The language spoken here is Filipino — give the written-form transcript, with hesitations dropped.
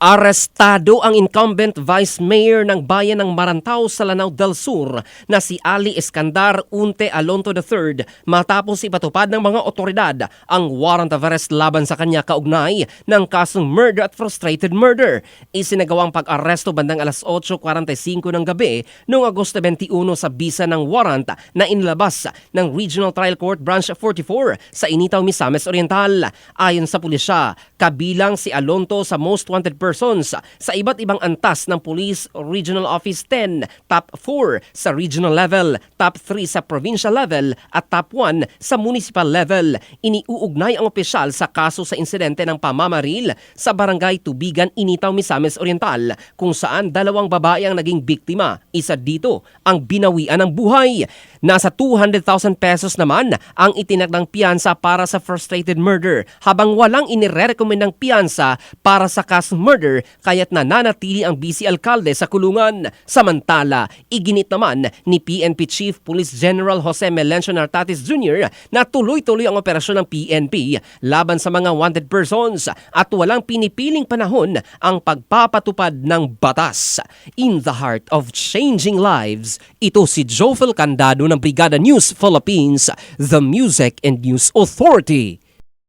Arestado ang incumbent Vice Mayor ng Bayan ng Marantao sa Lanao del Sur na si Ali Escandar Unte Alonto III matapos ipatupad ng mga otoridad ang warrant of arrest laban sa kanya kaugnay ng kasong murder at frustrated murder. Isinagawang pag-aresto bandang alas 8:45 ng gabi noong Agosto 21 sa bisa ng warrant na inilabas ng Regional Trial Court Branch 44 sa Initaw, Misamis Oriental. Ayon sa pulisya, kabilang si Alonto sa most wanted persons sa iba't ibang antas ng Police Regional Office 10, top 4 sa regional level, top 3 sa provincial level at top 1 sa municipal level. Iniuugnay ang opisyal sa kaso sa insidente ng pamamaril sa Barangay Tubigan, Initaw, Misamis Oriental kung saan dalawang babae ang naging biktima. Isa dito ang binawian ng buhay. Nasa 200,000 pesos naman ang itinakdang piyansa para sa frustrated murder habang walang inirerekomendang piyansa para sa kasong murder kaya't nananatili ang vice alkalde sa kulungan. Samantala, iginit naman ni PNP Chief Police General Jose Melencio Nartatis Jr. na tuloy-tuloy ang operasyon ng PNP laban sa mga wanted persons at walang pinipiling panahon ang pagpapatupad ng batas. In the heart of changing lives, ito si Jofel Candado ng Brigada News Philippines, the Music and News Authority.